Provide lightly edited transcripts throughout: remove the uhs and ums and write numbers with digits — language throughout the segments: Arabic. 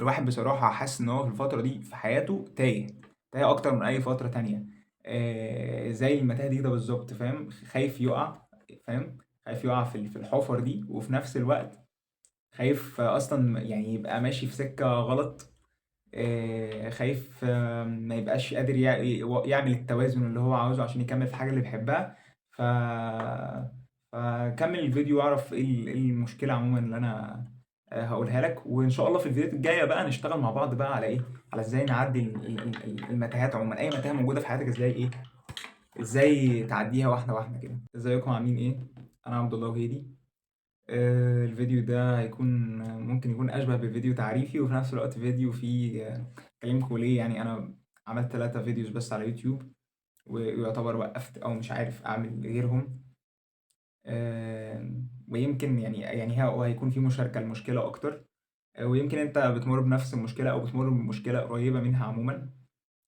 الواحد بصراحة حاسس إن هو في الفترة دي في حياته تايه، تايه أكتر من أي فترة تانية. زي المتاهة دي كده بالظبط، فاهم؟ خايف يقع، فاهم؟ خايف يقع في الحفر دي، وفي نفس الوقت خايف أصلا يعني يبقى ماشي في سكة غلط. خايف ما يبقاش قادر يعمل التوازن اللي هو عاوزه عشان يكمل في الحاجة اللي بيحبها. ف فكمل الفيديو واعرف إيه المشكلة عموما اللي انا هقولها لك. وان شاء الله في الفيديوهات الجاية بقى نشتغل مع بعض بقى على ايه، على ازاي نعدي المتاهات عموما، اي متاهة موجودة في حياتك ازاي ايه، ازاي تعديها واحدة واحدة كده. ازيكم عاملين ايه؟ انا عبد الله وهيدي. الفيديو ده هيكون ممكن يكون أشبه بفيديو تعريفي، وفي نفس الوقت فيديو فيه أكلمكوا ليه. يعني أنا عملت 3 فيديوز بس على يوتيوب، ويعتبر وقفت أو مش عارف أعمل غيرهم. ويمكن يعني هو هيكون في مشاركة المشكلة أكتر. ويمكن أنت بتمر بنفس المشكلة أو بتمر بمشكلة قريبة منها عموما،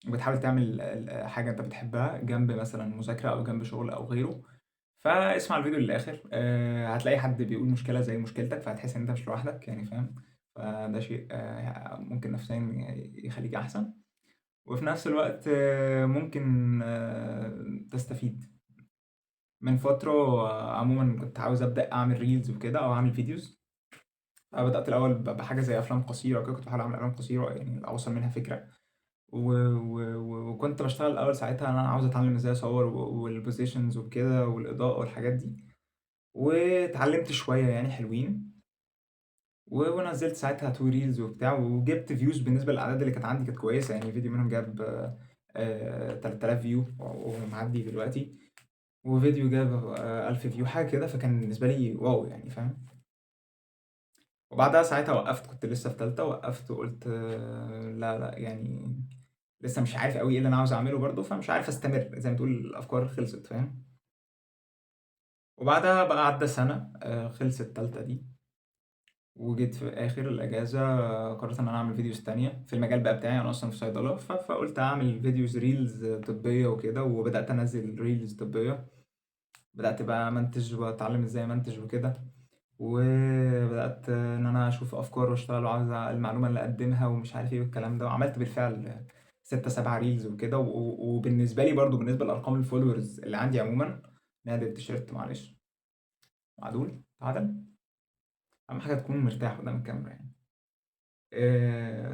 وبتحاول تعمل حاجة أنت بتحبها جنب مثلا مذاكرة أو جنب شغل أو غيره. فاسمع الفيديو للآخر، هتلاقي حد بيقول مشكلة زي مشكلتك، فهتحس إن أنت مش لوحدك يعني، فاهم؟ فده شيء ممكن نفسيا يخليك أحسن، وفي نفس الوقت ممكن تستفيد. من فترة عموما كنت عاوز أبدأ أعمل ريلز وكده أو أعمل فيديوز. بدأت الأول بحاجة زي أفلام قصيرة وكده، كنت بحاول أعمل أفلام قصيرة يعني أوصل منها فكرة. وكنت بشتغل الأول ساعتها إن أنا عاوز أتعلم إزاي أصور والبوزيشنز وكده والإضاءة والحاجات دي. واتعلمت شوية يعني حلوين. ونزلت ساعتها 2 ريلز وبتاع، وجبت فيوز بالنسبة للأعداد اللي كانت عندي كانت كويسة. يعني فيديو منهم جاب 3000 فيو ومعدي دلوقتي، وفيديو جاب 1000 فيو حاجة كده. فكان بالنسبة لي واو يعني، فاهم؟ وبعدها ساعتها وقفت، كنت لسه في تالتة، وقفت وقلت لا لا يعني لسه مش عارف قوي ايه اللي انا عاوز اعمله برضه، فمش عارف استمر، زي ما تقول الافكار خلصت، فاهم؟ وبعدها بقى عدى سنة، خلصت تالتة دي، وجيت في آخر الأجازة قررت إن أنا أعمل فيديوز تانية في المجال بقى بتاعي. أنا أصلا في صيدلة، فقلت أعمل فيديوز ريلز طبية وكده، وبدأت أنزل ريلز طبية. بدأت بقى أمنتج وأتعلم إزاي أمنتج وكده، وبدأت إن أنا أشوف أفكار وأشتغل وعاوز المعلومة اللي أقدمها ومش عارف إيه والكلام ده. وعملت بالفعل 6 7 ريلز وكده. وبالنسبة لي برضو، بالنسبة لأرقام الفولورز اللي عندي عموما، نادي التيشيرت معلش، معدول تعادل. أهم حاجة تكون مرتاح قدام الكاميرا يعني.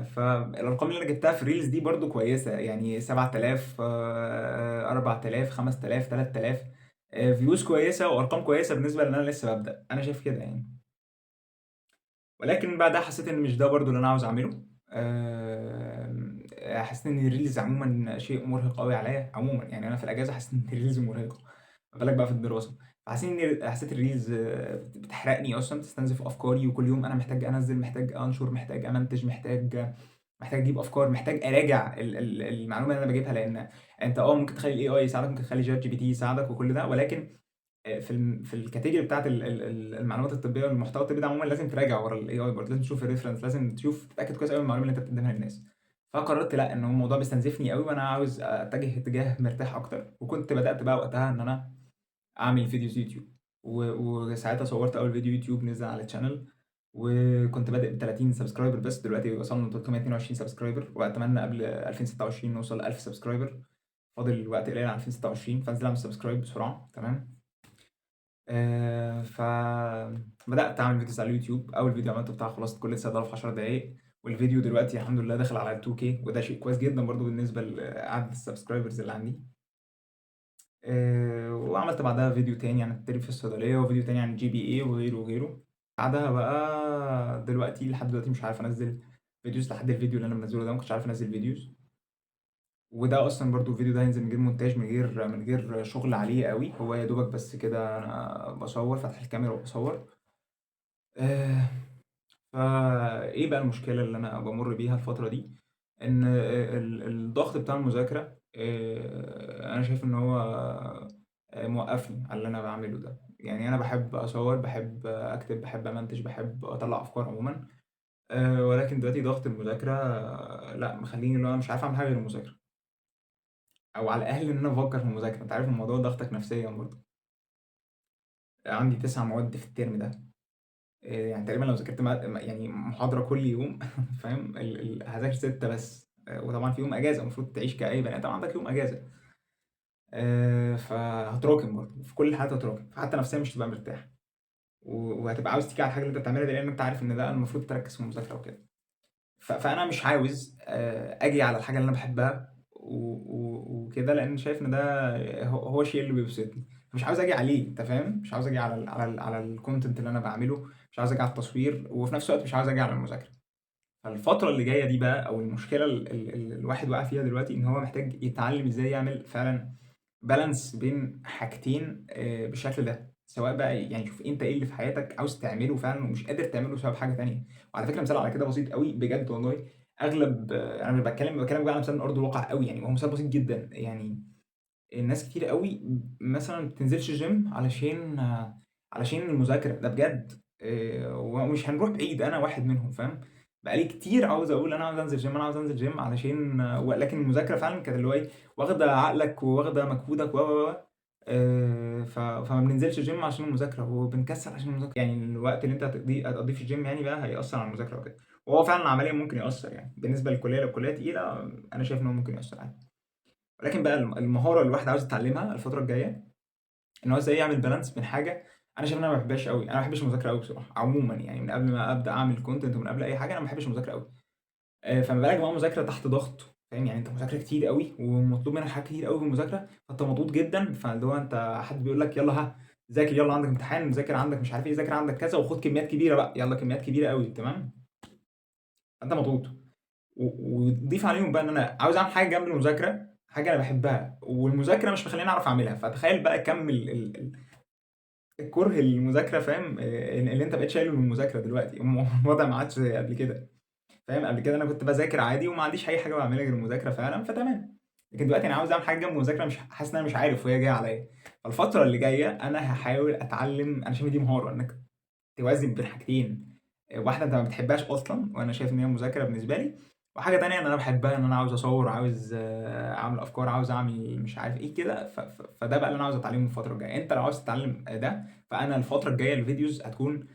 فالارقام اللي انا جبتها في الريلز دي برضو كويسه، يعني 7000 4000 5000 3000 فيوز كويسه وارقام كويسه بالنسبه لان انا لسه ببدا، انا شايف كده يعني. ولكن بعدها حسيت ان مش ده برضو اللي انا عاوز اعمله. حسيت ان الريلز عموما شيء مرهق قوي عليا عموما. يعني انا في الاجازه حسيت ان الريلز مرهقه، ما بالك بقى في الدراسه. حسيت الريلز بتحرقني اصلا، بتستنزف افكاري، وكل يوم انا محتاج انزل، محتاج انشر، محتاج امنتج، محتاج اجيب افكار، محتاج اراجع المعلومه اللي انا بجيبها. لان انت ممكن تخلي الاي اي يساعدك، ممكن تخلي شات جي بي تي يساعدك وكل ده، ولكن في الكاتيجوري بتاعت المعلومات الطبيه والمحتوى الطبي ده عموما لازم تراجع ورا الاي اي برضه، لازم تشوف الريفرنس، لازم تشوف تتاكد كويس قوي من المعلومه اللي انت بتقدمها للناس. فقررت لا، ان هو الموضوع بيستنزفني قوي وانا عاوز اتجه اتجاه مرتاح اكتر. وكنت بدات بقى وقتها ان انا اعمل فيديوز يوتيوب. وساعتها صورت اول فيديو يوتيوب نزل على الشانل، وكنت بادئ ب 30 سبسكرايبر بس. دلوقتي وصلنا ل 322 سبسكرايبر، واتمنى قبل 2026 نوصل 1000 سبسكرايبر. فاضل وقت قليل على 2026، فانزل اعمل سبسكرايب بسرعه، تمام؟ فبدأت أعمل فيديوز على اليوتيوب. أول فيديو عملته بتاع خلاصة كل صيدلة في 10 دقايق، والفيديو دلوقتي الحمد لله داخل على 2K، وده شيء كويس جدا برضو بالنسبة لعدد السبسكرايبرز اللي عندي. وعملت بعدها فيديو تاني عن التدريب في الصيدلية، وفيديو تاني عن GPA وغيره وغيره. بعدها بقى دلوقتي لحد دلوقتي مش عارف أنزل فيديوز. لحد الفيديو اللي أنا منزله ده مكنتش عارف أنزل فيديوز. وده أصلا برضو الفيديو ده هينزل من غير مونتاج، من غير شغل عليه قوي. هو يا دوبك بس كده أنا بصور، فاتح الكاميرا وبصور. آه، فايه بقى المشكله اللي انا بمر بيها الفتره دي؟ ان الضغط بتاع المذاكره، انا شايف ان هو موقفني على اللي انا بعمله ده. يعني انا بحب اصور، بحب اكتب، بحب امنتج، بحب اطلع افكار عموما. ولكن دلوقتي ضغط المذاكره لا مخليني اللي هو مش عارف اعمل حاجه غير المذاكره، او على الاقل ان انا بفكر في المذاكره. انت عارف الموضوع ضغطك نفسيا برضه. عندي 9 مواد في الترم ده، يعني تقريبًا لو ذاكرت يعني محاضرة كل يوم فاهم، هاذاكر 6 بس، وطبعًا في يوم إجازة، المفروض تعيش كأي بني آدم عندك يوم إجازة. فهتراكم برضه، في كل الحالات هتراكم، فحتى نفسيًا مش هتبقى مرتاح، وهتبقى عاوز تيجي على الحاجة اللي أنت بتعملها دي، لإن أنت عارف إن ده المفروض تركّز في المذاكرة وكده. فأنا مش عاوز آجي على الحاجة اللي أنا باحبها وكده، لإن شايف إن ده هو الشيء اللي بيبسطني، مش عاوز آجي عليه، أنت فاهم؟ مش عاوز آجي على الcontent اللي أنا باعمله، مش عاوز آجي على التصوير، وفي نفس الوقت مش عاوز آجي على المذاكرة. فالفترة اللي جاية دي بقى، أو المشكلة الواحد واقع فيها دلوقتي، إن هو محتاج يتعلم إزاي يعمل فعلًا بالانس بين حاجتين بالشكل ده، سواء بقى يعني شوف انت ايه اللي في حياتك عاوز تعمله فعلا ومش قادر تعمله بسبب حاجه تانية. وعلى فكره مثال على كده بسيط قوي بجد والله. اغلب انا مش بتكلم بقى على مثال من ارض الواقع قوي، يعني هو مثال بسيط جدا يعني. الناس كتير قوي مثلا ما بتنزلش جيم علشان المذاكره ده بجد. ومش هنروح بعيد، انا واحد منهم فاهم. بقالي كتير عاوز اقول انا عاوز انزل جيم، انا عاوز انزل جيم علشان ولكن المذاكره فعلا كانت اللي هو ايه، واخده عقلك وواخده مجهودك و فما بننزلش جيم عشان المذاكره، وبنكسل عشان المذاكره. يعني الوقت اللي انت هتقضيه في الجيم يعني بقى هيأثر على المذاكره وكده. وهو فعلا عمليا ممكن يأثر، يعني بالنسبه للكليه لو الكليه تقيله انا شايف ان هو ممكن يأثر عادي. ولكن بقى المهاره اللي الواحد عاوز يتعلمها الفتره الجايه، ان هو ازاي يعمل بالانس بين حاجه انا شايف ان انا ما بحبهاش قوي. انا ما بحبش المذاكره قوي بصراحه عموما، يعني من قبل ما ابدا اعمل كونتنت ومن قبل اي حاجه انا ما بحبش المذاكره قوي. فما بالك بقى مذاكره تحت ضغط، فاهم؟ يعني انت مذاكره كتير قوي ومطلوب منك حاجات كتير قوي في المذاكره، فانت مضغوط جدا. فاللي هو انت حد بيقول لك يلا ها ذاكر، يلا عندك امتحان ذاكر، عندك مش عارف ايه ذاكر، عندك كذا، وخد كميات كبيره بقى، يلا كميات كبيره قوي تمام. فانت مضغوط، وضيف عليهم بقى ان انا عاوز اعمل حاجه جنب المذاكره، حاجه انا بحبها والمذاكره مش مخليني اعرف اعملها. فتخيل بقى كم الكره للمذاكره، فاهم؟ اللي انت بقيت شايله من المذاكره دلوقتي الوضع ما عادش زي قبل كده. فاهم؟ قبل كده انا كنت باذاكر عادي وما عنديش اي حاجه بعملها غير المذاكره فعلا فتمام. لكن دلوقتي انا عاوز اعمل حاجه جنب المذاكره، مش حاسس ان انا مش عارف وهي جايه عليا. فالفتره اللي جايه انا هحاول اتعلم، انا شايف دي مهاره انك توازن بين حاجتين. واحده انت ما بتحبهاش اصلا وانا شايف ان هي مذاكره بالنسبه لي، وحاجه تانية ان انا بحبها، ان انا عاوز اصور، عاوز اعمل افكار، عاوز اعمل مش عارف ايه كده. فده بقى اللي انا عاوز اتعلمه الفتره الجايه. انت لو عاوز تتعلم ده، فانا الفتره الجايه الفيديوز هتكون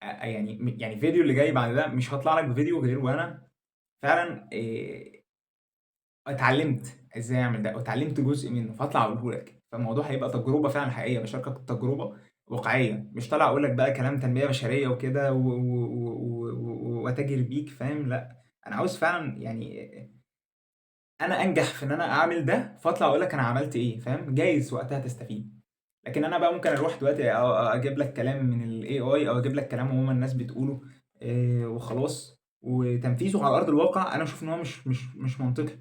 يعني الفيديو اللي جاي بعد ده مش هطلع لك بفيديو غير وانا فعلا اتعلمت ازاي اعمل ده واتعلمت جزء منه فاطلع اقوله لك. فالموضوع هيبقى تجربه فعلا حقيقيه، بشاركك تجربه واقعيه، مش طالع اقول لك بقى كلام تنميه بشريه وكده واتاجر بيك، فاهم؟ لا، انا عاوز فعلا يعني انا انجح في ان انا اعمل ده فاطلع اقول لك انا عملت ايه، فاهم؟ جايز وقتها تستفيد. لكن انا بقى ممكن اروح دلوقتي اجيب لك كلام من الاي اي، او اجيب لك كلام عموما الناس بتقوله وخلاص، وتنفيذه على ارض الواقع انا اشوف ان هو مش منطقي.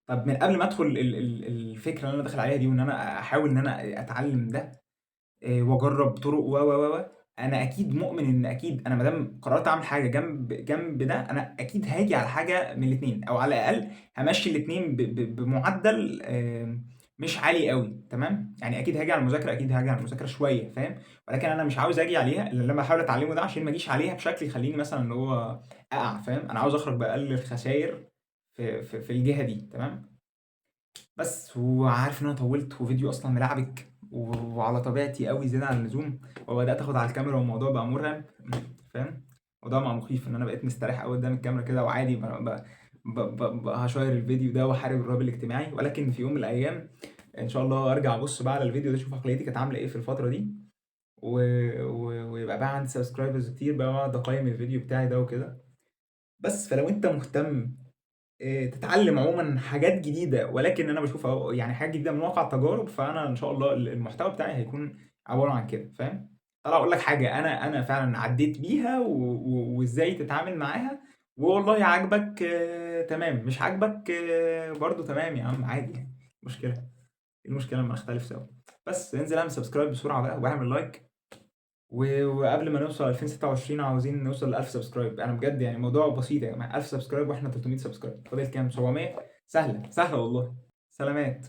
طب من قبل ما ادخل الفكره اللي انا داخل عليها دي، وان انا احاول ان انا اتعلم ده واجرب طرق انا اكيد مؤمن ان اكيد انا ما دام قررت اعمل حاجه جنب ده، انا اكيد هاجي على حاجه من الاثنين، او على الاقل همشي الاثنين بمعدل مش عالي قوي تمام. يعني اكيد هاجي على المذاكره، اكيد هاجي على المذاكره شويه فاهم. ولكن انا مش عاوز اجي عليها الا لما احاول اتعلمه ده، عشان ما اجيش عليها بشكل يخليني مثلا اللي هو اقع، فاهم؟ انا عاوز اخرج باقل الخسائر في الجهه دي تمام. بس وعارف ان انا طولت وفيديو اصلا ملعبك وعلى طبيعتي قوي زياده عن اللزوم، وبدات اخد على الكاميرا والموضوع بقى مرعب، فاهم؟ الموضوع بقى مخيف ان انا بقيت مستريح قوي قدام الكاميرا كده وعادي بقى هشير الفيديو ده واحارب الرهاب الاجتماعي. ولكن في يوم من الايام ان شاء الله ارجع ابص بقى على الفيديو ده اشوف عقليتي كانت عامله ايه في الفتره دي، ويبقى بقى عندي سبسكرايبرز كتير بقى واقعد اقيم الفيديو بتاعي ده وكده. بس فلو انت مهتم تتعلم عموما حاجات جديدة، ولكن أنا بشوف أهو يعني حاجات جديدة من واقع التجارب، فأنا إن شاء الله المحتوى بتاعي هيكون عبارة عن كده، فاهم؟ طلع أقول لك حاجة أنا فعلا عديت بيها وإزاي تتعامل معاها. والله عاجبك تمام، مش عاجبك برضو تمام يا عم، عادي يعني. مشكلة، إيه المشكلة لما نختلف سوا؟ بس انزل اعمل سبسكرايب بسرعة بقى واعمل لايك، وقبل ما نوصل 2026 عاوزين نوصل ل 1000 سبسكرايب. انا بجد يعني الموضوع بسيط يا جماعه، 1000 سبسكرايب واحنا 300 سبسكرايب، فاضل كام؟ 700. سهله سهله والله. سلامات.